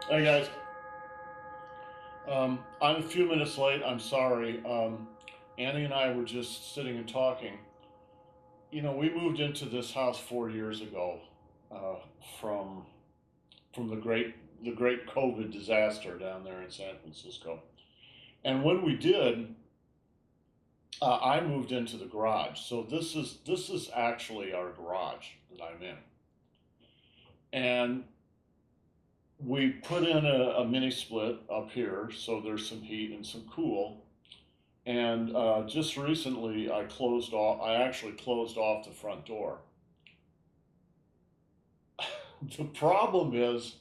Hey guys, I'm a few minutes late. I'm sorry. Annie and I were just sitting and talking. You know, we moved into this house 4 years ago uh, from from the great COVID disaster down there in San Francisco. And when we did, I moved into the garage. So this is actually our garage that I'm in, and we put in a mini split up here, so there's some heat and some cool. And just recently, I closed off. I actually closed off the front door. The problem is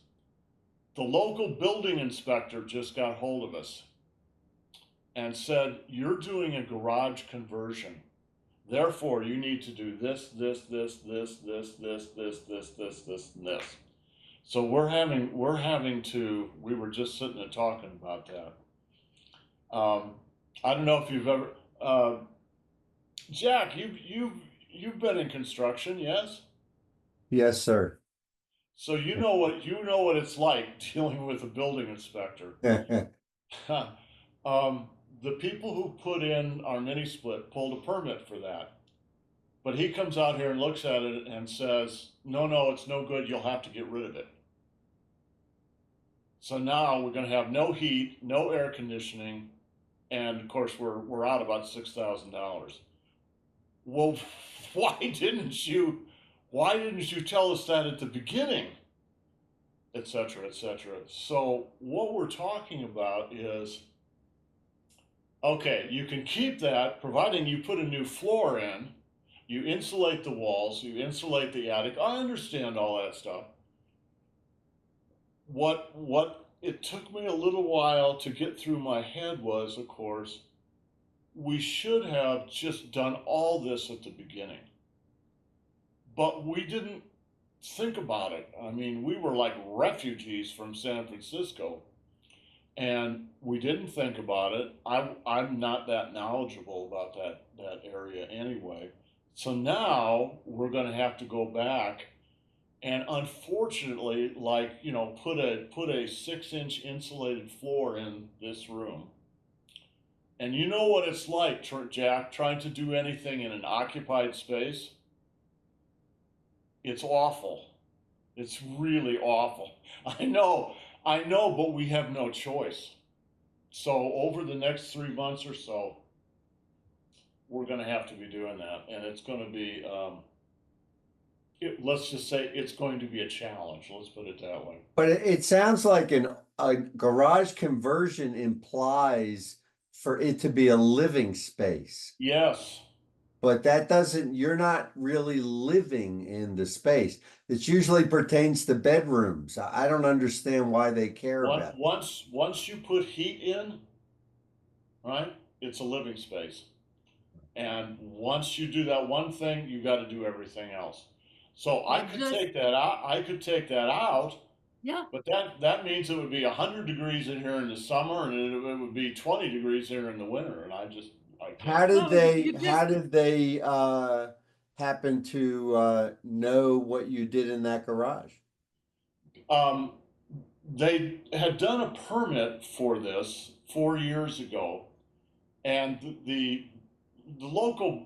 the local building inspector just got hold of us and said, "You're doing a garage conversion. Therefore, you need to do this, this, and this." So we're having to. We were just sitting and talking about that. I don't know if you've ever, uh, Jack. You've been in construction, yes? Yes, sir. So you know what it's like dealing with a building inspector. um, the people who put in our mini split pulled a permit for that, but he comes out here and looks at it and says, "No, no, it's no good. You'll have to get rid of it." So now we're going to have no heat, no air conditioning, and of course we're out about $6,000. Well, why didn't you? Why didn't you tell us that at the beginning? Etc. etc. So what we're talking about is, okay, you can keep that providing you put a new floor in, you insulate the walls, you insulate the attic. I understand all that stuff. What it took me a little while to get through my head was, of course, we should have just done all this at the beginning. But we didn't think about it. I mean, we were like refugees from San Francisco, and we didn't think about it. I'm not that knowledgeable about that area anyway. So now we're going to have to go back and unfortunately, like, put a 6-inch insulated floor in this room. And you know what it's like, Jack, trying to do anything in an occupied space? It's awful. It's really awful. I know, but we have no choice. So over the next 3 months or so, we're going to have to be doing that, and it's going to be. Let's just say it's going to be a challenge. Let's put it that way. But it sounds like a garage conversion implies for it to be a living space. Yes. But that doesn't, you're not really living in the space. It usually pertains to bedrooms. I don't understand why they care Once about once once you put heat in, right? It's a living space. And once you do that one thing, you got to do everything else. So I Well, could just take that out. I could take that out, yeah. but that means it would be 100 degrees in here in the summer, and it would be 20 degrees here in the winter, and I it. can't. No, you How just did they happen to know what you did in that garage? Um, they had done a permit for this 4 years ago, and the local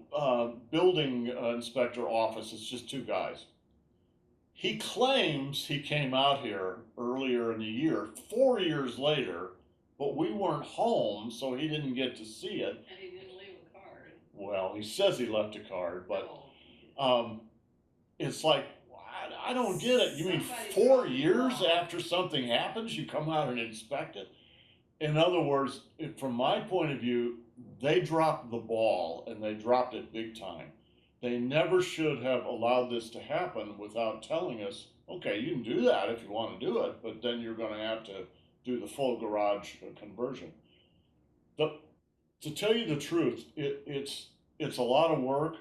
building inspector office is just two guys. He claims he came out here earlier in the year, 4 years later, but we weren't home, so he didn't get to see it. and he didn't leave a card. Well, he says he left a card, but No. um, it's like, I don't get it. You mean Somebody 4 years dropped the ball. after something happens, you come out and inspect it? In other words, from my point of view, they dropped the ball and they dropped it big time. They never should have allowed this to happen without telling us, okay, you can do that if you want to do it, but then you're going to have to do the full garage conversion. The, to tell you the truth, it's a lot of work,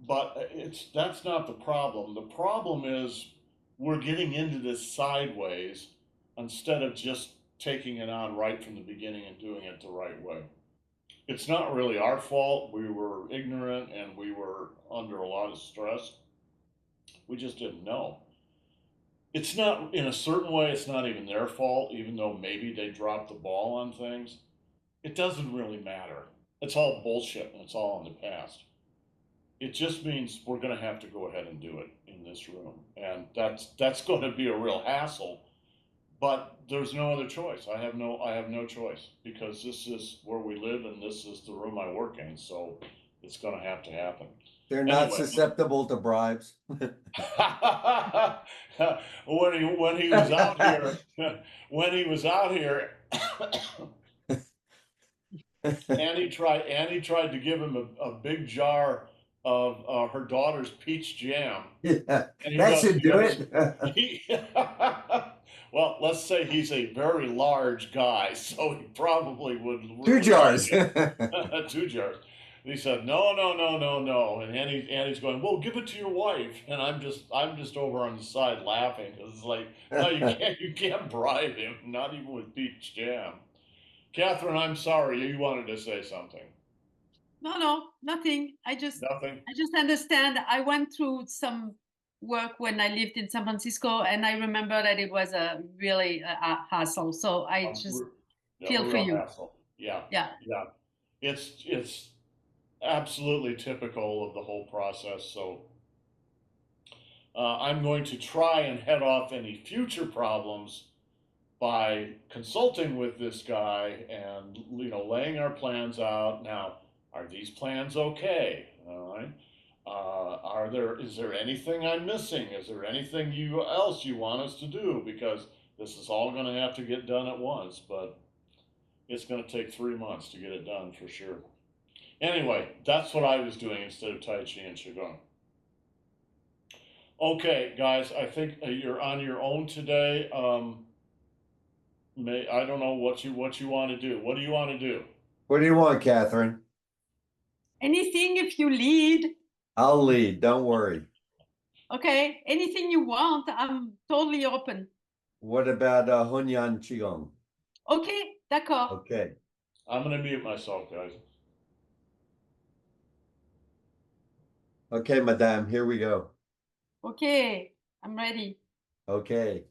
but that's not the problem. The problem is we're getting into this sideways instead of just taking it on right from the beginning and doing it the right way. It's not really our fault. We were ignorant and we were under a lot of stress. We just didn't know. It's not, in a certain way, it's not even their fault, even though maybe they dropped the ball on things. It doesn't really matter. It's all bullshit and it's all in the past. It just means we're going to have to go ahead and do it in this room, and that's going to be a real hassle. But there's no other choice. I have no choice because this is where we live and this is the room I work in. So it's going to have to happen. They're not Anyway, susceptible to bribes. when he was out here, when he was out here, Annie tried to give him a big jar of her daughter's peach jam, Yeah, and that should he do goes, it. he, well, let's say he's a very large guy, so he probably would Two really like jars. it. 2 jars. And he said, no, no, no, no, no. And Annie's going, well, give it to your wife. And I'm just over on the side laughing because it's like, no, you can't bribe him, not even with peach jam. Catherine, I'm sorry, you wanted to say something. No, no, nothing. Nothing? I just understand. I went through some work when I lived in San Francisco, and I remember that it was a really a hassle. So I just A feel for real you. hassle. Yeah, Yeah. yeah. It's absolutely typical of the whole process. So I'm going to try and head off any future problems by consulting with this guy and laying our plans out. Now, are these plans okay? All right. Is there anything I'm missing? Is there anything else you want us to do? Because this is all going to have to get done at once, but it's going to take 3 months to get it done for sure. Anyway, that's what I was doing instead of Tai Chi and Qigong. Okay, guys, I think you're on your own today. I don't know what you want to do. What do you want to do? What do you want, Catherine? Anything if you lead. I'll lead. Don't worry. Okay. Anything you want. I'm totally open. What about HUNYUAN Qigong? Okay. D'accord. Okay. I'm gonna mute myself, guys. Okay, madame, here we go. Okay. I'm ready. Okay.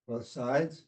Both sides?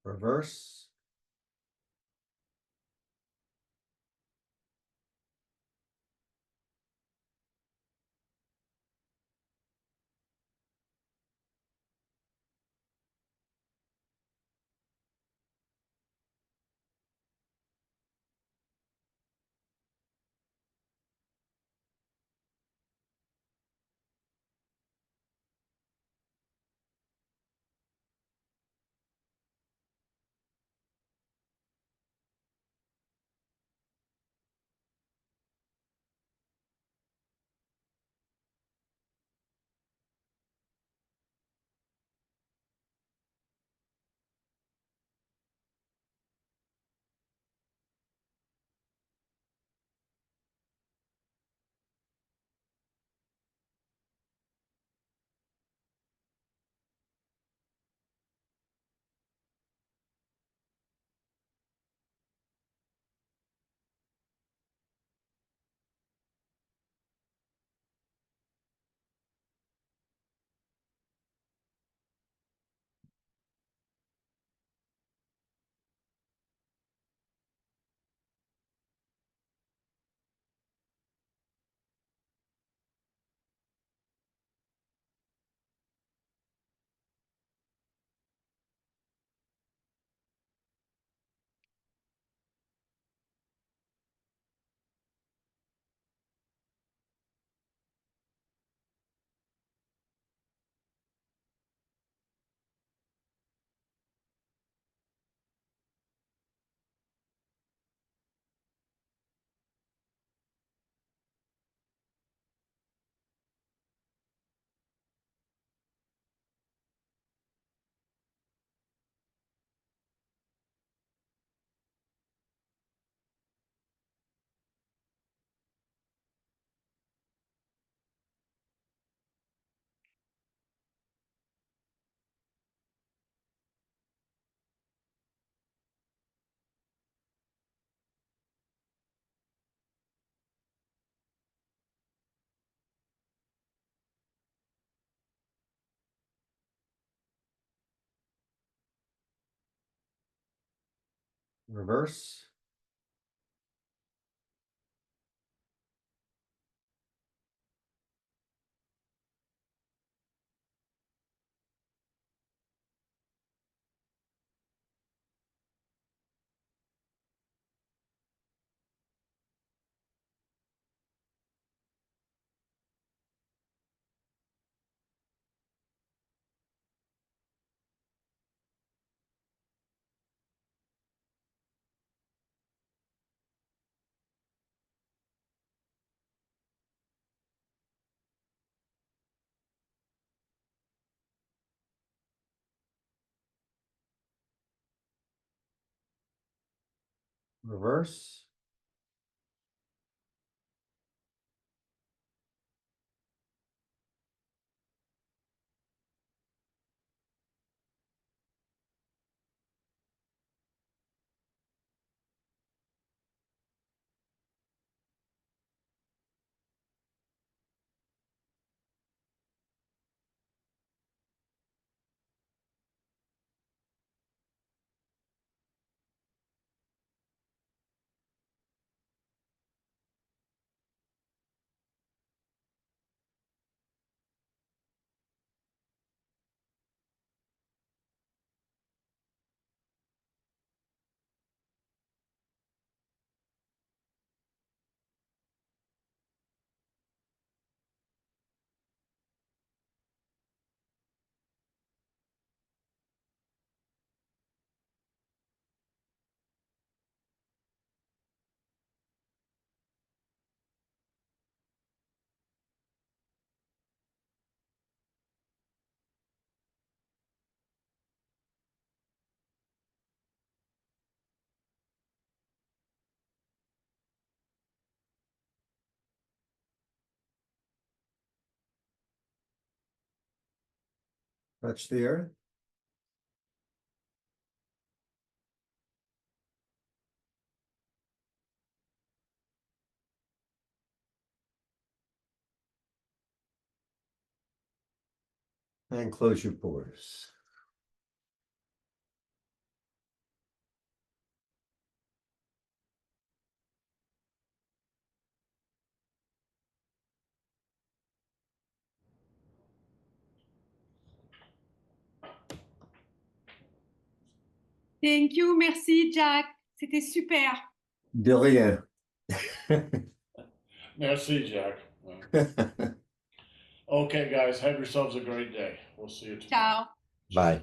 Reverse? Reverse. Reverse. Touch the earth. And close your pores. Thank you, merci Jack. C'était super. De rien. Merci, Jack. Okay, guys, have yourselves a great day. We'll see you tomorrow. Ciao. Bye.